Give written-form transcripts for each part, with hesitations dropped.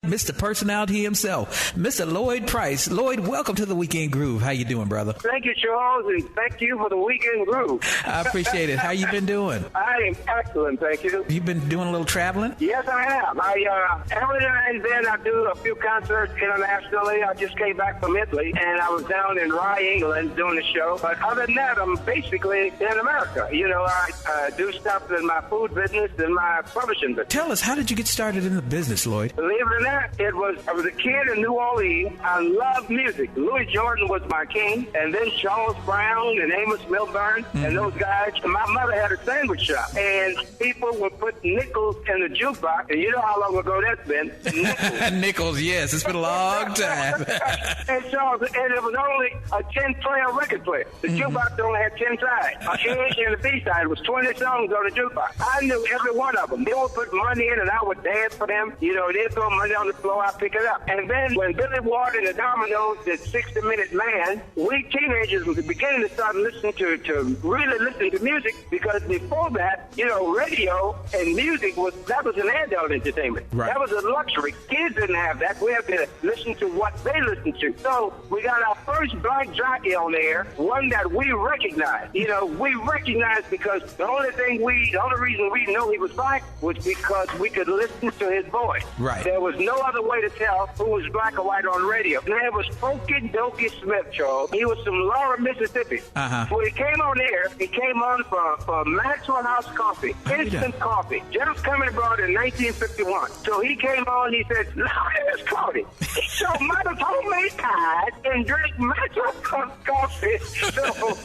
Mr. Personality himself, Mr. Lloyd Price. Lloyd, welcome to the Weekend Groove. How you doing, brother? Thank you, Charles, and thank you for the Weekend Groove. I appreciate it. How you been doing? I am excellent, thank you. You been doing a little traveling? Yes, I have. Every now and then I do a few concerts internationally. I just came back from Italy, and I was down in Rye, England, doing a show. But other than that, I'm basically in America. You know, I do stuff in my food business and my publishing business. Tell us, how did you get started in the business, Lloyd? Believe it or not, I was a kid in New Orleans. I loved music. Louis Jordan was my king, and then Charles Brown and Amos Milburn and those guys. My mother had a sandwich shop, and people would put nickels in the jukebox, and you know how long ago that's been. Nickels. Nickels, yes. It's been a long time. And it was only a 10-player record player. The jukebox only had 10 sides. A and the B-side was 20 songs on the jukebox. I knew every one of them. They would put money in, and I would dance for them. You know, they'd throw money on the floor, I'd pick it up. And then when Billy Ward and the Dominoes did 60-Minute Man, we teenagers were beginning to start listening to really listen to music, because before that, you know, radio and music was an adult entertainment. Right. That was a luxury. Kids didn't have that. We had to listen to what they listened to. So we got our first black jockey on the air, one that we recognized. You know, we recognized because the only reason we knew he was black was because we could listen to his voice. Right. There was no other way to tell who was black or white on radio. And it was Funky Dokey Smith, Charles. He was from Laura, Mississippi. When he came on air, he came on for Maxwell House Coffee, instant coffee, just coming abroad in 1951. So he came on, he said, "Lord, Coffee. Eat your mother's homemade pies and drink Maxwell coffee." So,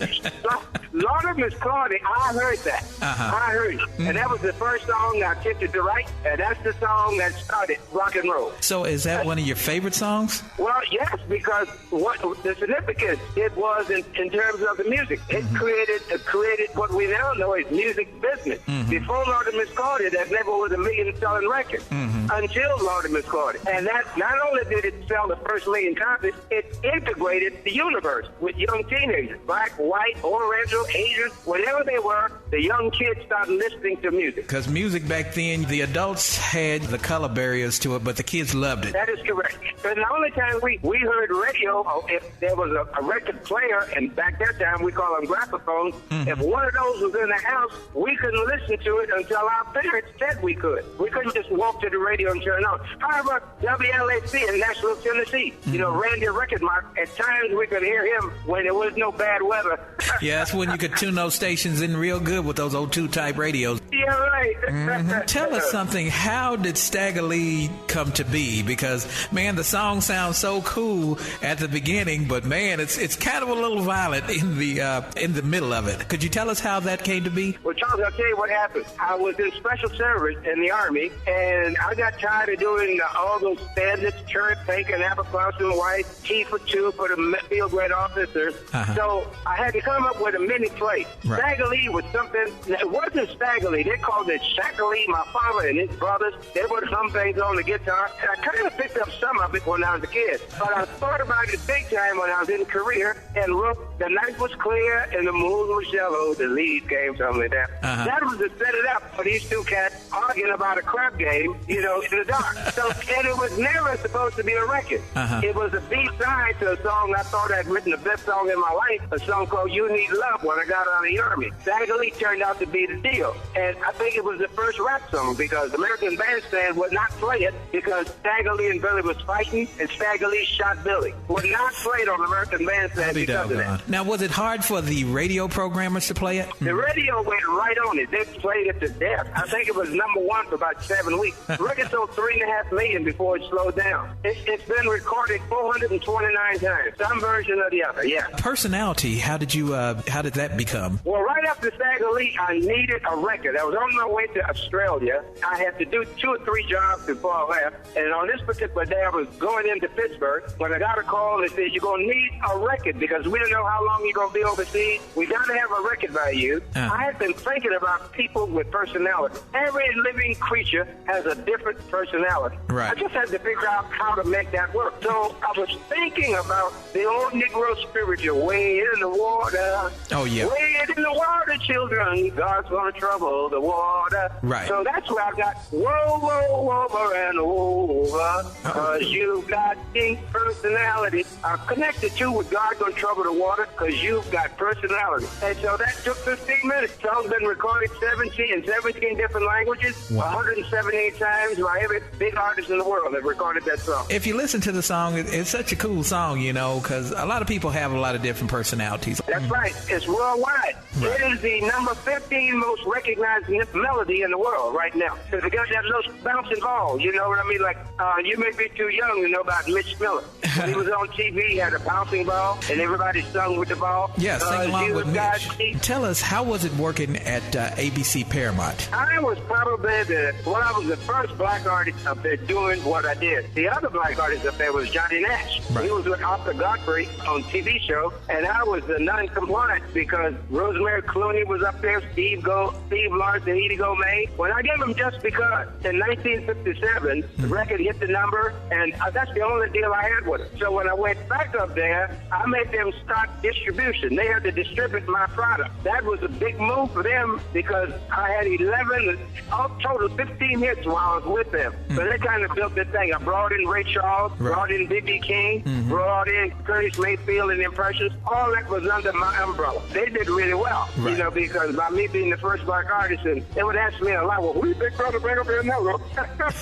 Lord, Miss Claudia, I heard that. I heard it. And that was the first song I attempted to write, and that's the song that started rock and roll. So is that one of your favorite songs? Well, yes, because what the significance it was in terms of the music. It created what we now know as music business. Before Lord and Miss Claudia, there never was a million-selling record until Lord and Miss Claudia. And that not only did it sell the first million copies, it integrated the universe with young teenagers, black, white, Oriental, Asian, whatever they were. The young kids started listening to music. Because music back then, the adults had the color barriers to it, but the kids loved it. That is correct. And the only time we heard radio, if there was a record player, and back that time we call them graphophones, if one of those was in the house, we couldn't listen to it until our parents said we could. We couldn't just walk to the radio and turn it on. However, WLAC in Nashville, Tennessee, you know, Randy Recordmark, at times we could hear him when there was no bad weather. Yeah, that's when you could tune those stations in real good with those O2 type radios. Yeah, right. Tell us something. How did Stagger Lee come to be? Because, man, the song sounds so cool at the beginning, but, man, it's kind of a little violent in the middle of it. Could you tell us how that came to be? Well, Charles, I'll tell you what happened. I was in special service in the Army, and I got tired of doing all those standards, cherry bacon, Abercrombie and White, tea for two for the field grade officers. So I had to come up with a mini play. Right. Stagger Lee was something. It wasn't Stagger Lee. They called it Shacker Lee. My father and his brothers, they would hum things on the guitar. And I kind of picked up some of it when I was a kid. But I thought about it big time when I was in career and wrote, "The night was clear and the moon was yellow. The leaves came tumbling down." That was to set it up for these two cats arguing about a crap game, you know, in the dark. So, and it was never supposed to be a record. It was a B-side to a song I thought I'd written the best song in my life, a song called "You Need Love" when I got out of the Army. Stagger Lee turned out to be the deal. And I think it was the first rap song because American Bandstand would not play it because Stagger Lee and Billy was fighting and Stagger Lee shot Billy. Would not play it on American Bandstand because of that. Now, was it hard for the radio programmers to play it? The radio went right on it. They played it to death. I think it was number one for about 7 weeks. The record sold 3.5 million before it slowed down. It's been recorded 429 times. Some version or the other, yeah. Personality, how did that become? Well, right after Stagger Lee, I needed a record. I was on my way to Australia. I had to do 2 or 3 jobs before I left. And on this particular day, I was going into Pittsburgh when I got a call that said, "You're going to need a record because we don't know how long you're going to be overseas. We got to have a record by you." I had been thinking about people with personality. Every every living creature has a different personality. Right. I just had to figure out how to make that work. So I was thinking about the old Negro spiritual, way in the water. Oh, yeah. Way in the water, children. God's gonna trouble the water. Right. So that's where I got whoa, over and over. Because you've got deep personality. I connected too with God gonna trouble the water because you've got personality. And so that took 15 minutes. The song's been recorded in 17 different languages, Wow. 178 times by every big artist in the world that recorded that song. If you listen to the song, it's such a cool song, because a lot of people have a lot of different personalities. That's right. It's worldwide. Right. It is the number 15 most recognized melody in the world right now. Because it got that little bouncing ball. You know what I mean? Like, you may be too young to know about Mitch Miller. When he was on TV, he had a bouncing ball, and everybody sung with the ball. Yeah, sing along with Mitch. He, Tell us, how was it working at ABC Paramount? I was probably I was the first black artist up there doing what I did. The other black artist up there was Johnny Nash. Right. He was with Arthur Godfrey on TV show, and I was the non-compliant because Rosemary Clooney was up there, Steve Lawrence, and Edie May. When I gave them Just Because in 1957, the record hit the number, and that's the only deal I had with it. So when I went back up there, I made them start distribution. They had to distribute my product. That was a big move for them because I had 11, all total 15 hits while I was with them. So they kind of built this thing. I brought in Ray Charles, brought in B.B. King, brought in Curtis Mayfield and Impressions. All that was under my umbrella. They did really well, because by me being the first black artist, and they would ask me a lot, well, who you Big Brother bring up here now?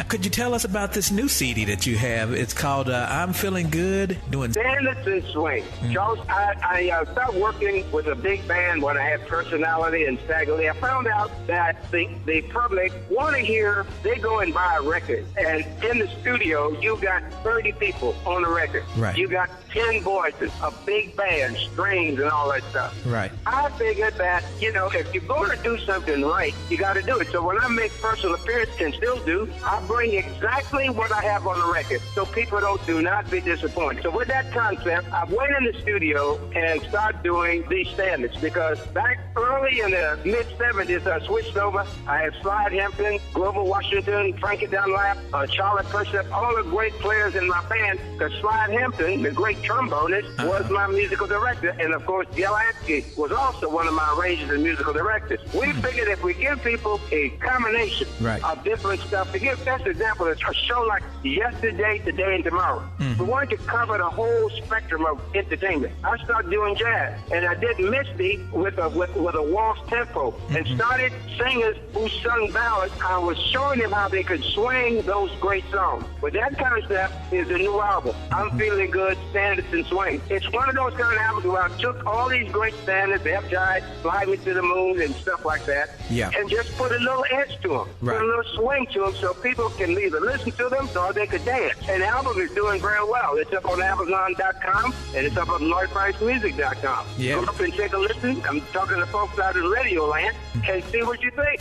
Could you tell us about this new CD that you have? It's called I'm Feeling Good, doing Dance and Swing. Charles, I started working with a big band when I had Personality and Stagger Lee. I found out that the public want to hear, they go and buy a record. And in the studio, you got 30 people on the record. Right. You got 10 voices, a big band, strings, and all that stuff. Right. I figured that, if you're going to do something right, you got to do it. So when I make personal appearances, and still do, I bring exactly what I have on the record so people do not be disappointed. So with that concept, I went in the studio and started doing these standards because back early in the mid-70s, I switched over. I had Slide Hampton, Grover Washington, Frankie Dunlap, Charlie Persip, all the great players in my band, because Slide Hampton, the great trombonist, was my musical director, and of course, Jelansky was also one of my arrangers and musical directors. We figured if we give people a combination of different stuff, to give best example, it's a show like Yesterday, Today, and Tomorrow. We wanted to cover the whole spectrum of entertainment. I started doing jazz, and I did Misty with a waltz tempo, and started singers who sung ballads. I was showing them how they could swing those great songs. But that kind of stuff is the new album. I'm Feeling Good, Standards and Swing. It's one of those kind of albums where I took all these great standards, F Jive, Fly Me to the Moon, and stuff like that, and just put a little edge to them, put a little swing to them, so people can either listen to them or they could dance. And the album is doing very well. It's up on Amazon.com, and it's up on LloydPriceMusic.com. Go up and take a listen. I'm talking to folks out in Radio Land and see what you think.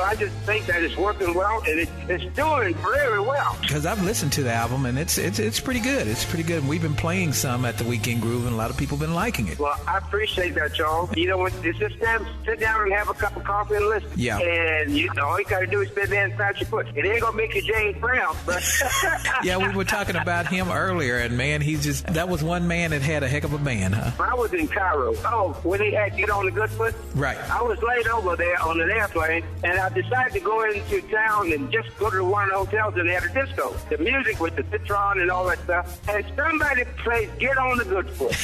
I just think that it's working well, and it's doing very well. Because I've listened to the album, and it's pretty good. It's pretty good. We've been playing some at the Weekend Groove, and a lot of people have been liking it. Well, I appreciate that, Charles. It's just sit down and have a cup of coffee and listen. Yeah. And all you got to do is sit there and touch your foot. It ain't going to make you James Brown, but... Yeah, we were talking about him earlier, and man, that was one man that had a heck of a band, huh? I was in Cairo. When he had Get on the Good Foot? Right. I was laid over there on an airplane, and I decided to go into town and just go to one of the hotels, and they had a disco. The music with the citron and all that stuff. And somebody played Get on the Good Foot.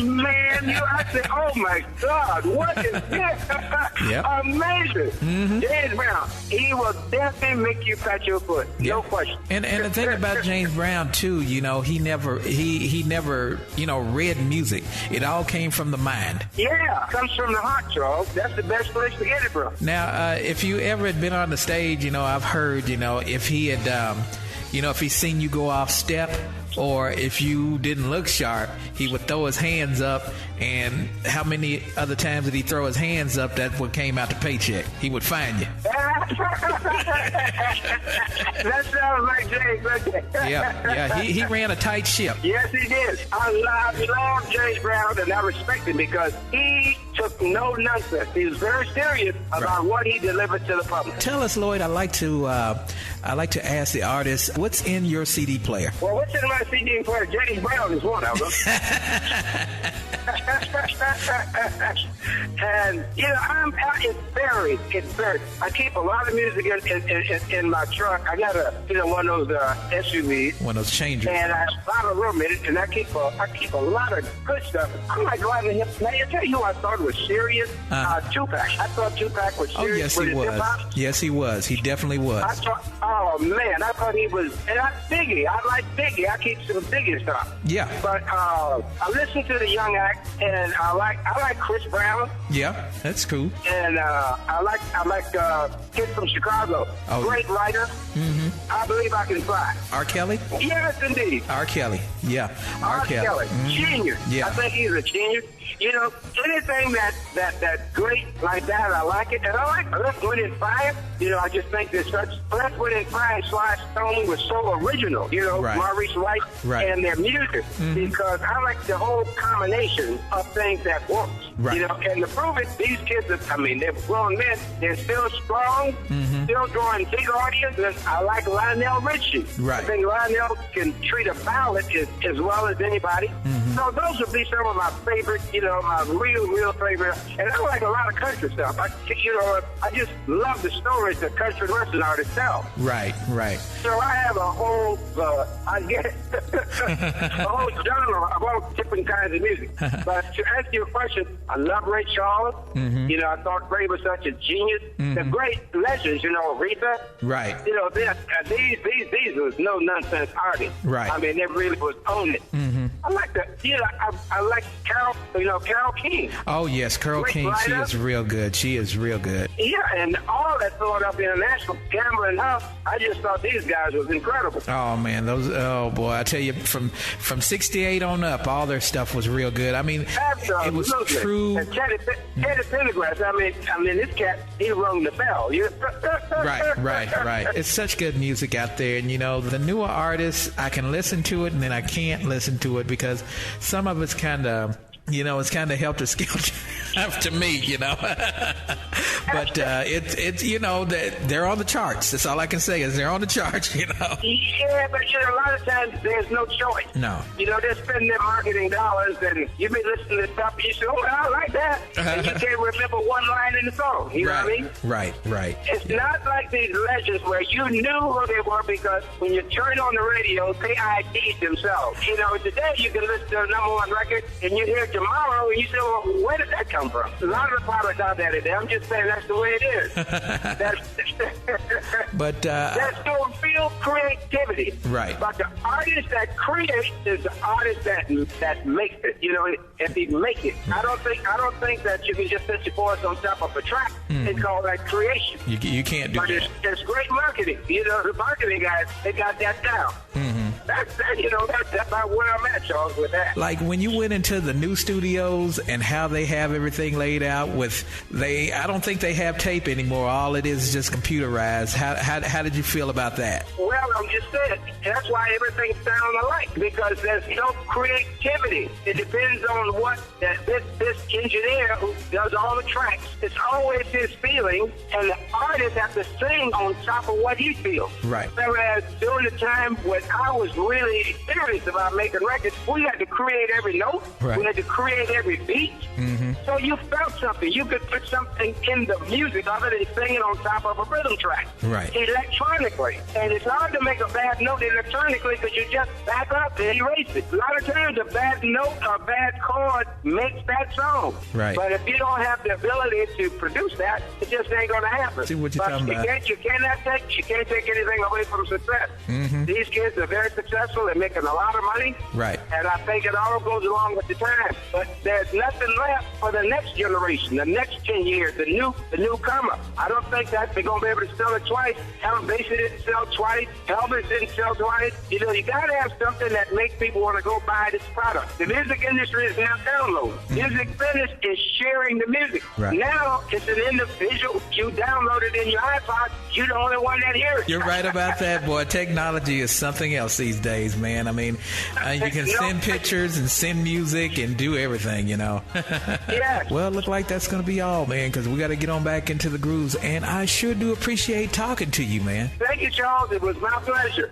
Man, I said, oh my God, what is this? Amazing. James Brown, he will definitely make you pat your foot. No question. And the thing about James Brown too, he never read music. It all came from the mind. Yeah, comes from the heart, Charles. That's the best place to get it from. Now, if you ever had been on the stage, I've heard, if he had, if he's seen you go off step, or if you didn't look sharp, he would throw his hands up. And how many other times did he throw his hands up? That what came out the paycheck. He would find you. That sounds like James. Yeah. He ran a tight ship. Yes, he did. I love James Brown, and I respect him because he took no nonsense. He was very serious about what he delivered to the public. Tell us, Lloyd. I like to ask the artist, what's in your CD player? Well, what's in my CD player? James Brown is one of them. And it's varied. I keep a lot of music in my truck. I got one of those SUVs, one of those changers, and I have a lot of room in it. And I keep a lot of good stuff. I'm like driving hip. Now I tell you who I thought was serious. Tupac. I thought Tupac was serious. Oh, yes, he was. Yes, he was. He definitely was. I thought he was. And Biggie. I like Biggie. I keep some Biggie stuff. Yeah. But I listen to the Young Act, and I like Chris Brown. Yeah, that's cool. And I like Kid from Chicago. Oh. Great writer. Mm-hmm. I Believe I Can Fly. R. Kelly? Yes, indeed. R. Kelly. Yeah. R. Kelly. Mm-hmm. Genius. Yeah. I think he's a genius. Anything that's great like that, I like it. And I like Earth, Wind and Fire. I just think there's such Earth, Wind and Fire and Sly Stone was so original. Right. Maurice White and their music, because I like the whole combination of things that works. Right. And to prove it, these kids they're grown men. They're still strong, still drawing big audiences. I like Lionel Richie. Right. I think Lionel can treat a ballad as well as anybody. So those would be some of my favorite, my real favorite. And I like a lot of country stuff. I just love the stories that country western artists tell. Right. So I have a whole, a whole genre of all different kinds of music. But to answer your question, I love Ray Charles. I thought Ray was such a genius. The great legends, Aretha. Right. These was no nonsense artists. Right. I mean, they really was on it. I like I like Carole King. Oh yes, Carole King. She is real good. Yeah, and all that Philadelphia International, Gamble and Huff. I just thought these guys was incredible. Oh man, I tell you, from '68 on up, all their stuff was real good. I mean, absolutely. It was true. And Teddy Pendergrass. I mean, this cat, he rung the bell. Right. It's such good music out there, and the newer artists, I can listen to it, and then I can't listen to it because some of it's kind of. It's kind of helter skelter to me, But they're on the charts. That's all I can say is they're on the charts, Yeah, but a lot of times there's no choice. No. They're spending their marketing dollars, and you be listening to stuff, and you say, I like that. And you can't remember one line in the song. You know what I mean? Right. It's not like these legends where you knew who they were because when you turn on the radio, they ID'd themselves. Today you can listen to a number one record, and you hear tomorrow, and you say, well, where did that come from? A lot of the products out there today, I'm just saying that's the way it is. But that's no real creativity. Right. But the artist that creates is the artist that makes it. If he make it, I don't think that you can just set your voice on top of a track and call that creation. You can't do but that. It's great marketing. The marketing guys, they got that down. That's about where I'm at, Charles, with that. Like when you went into the new studios and how they have everything laid out I don't think they have tape anymore. All it is just computerized. How did you feel about that? Well, I'm just saying, that's why everything sounds alike, because there's no creativity. It depends on what this engineer who does all the tracks, it's always his feeling, and the artist has to sing on top of what he feels. Right. Whereas during the time when I was really serious about making records, we had to create every note. Right. We had to create every beat. So you felt something. You could put something in the music other than singing on top of a rhythm track. Right. Electronically. And it's hard to make a bad note electronically because you just back up and erase it. A lot of times a bad note or a bad chord makes that song. Right. But if you don't have the ability to produce that, it just ain't going to happen. See what you're talking about. You can't take anything away from success. These kids are very successful. successful and making a lot of money. Right. And I think it all goes along with the time. But there's nothing left for the next generation, the next 10 years, the newcomer. I don't think that they're going to be able to sell it twice. Elevation didn't sell twice. Elvis didn't sell twice. You know, you got to have something that makes people want to go buy this product. The music industry is now download. Music business is sharing the music. Right. Now it's an individual. You download it in your iPod. You're the only one that hears it. You're right about that, boy. Technology is something else these days, man. I mean, you can send pictures and send music and do everything, you know. Yes. Well, look like that's going to be all, man, because we got to get on back into the grooves. And I sure do appreciate talking to you, man. Thank you, Charles. It was my pleasure.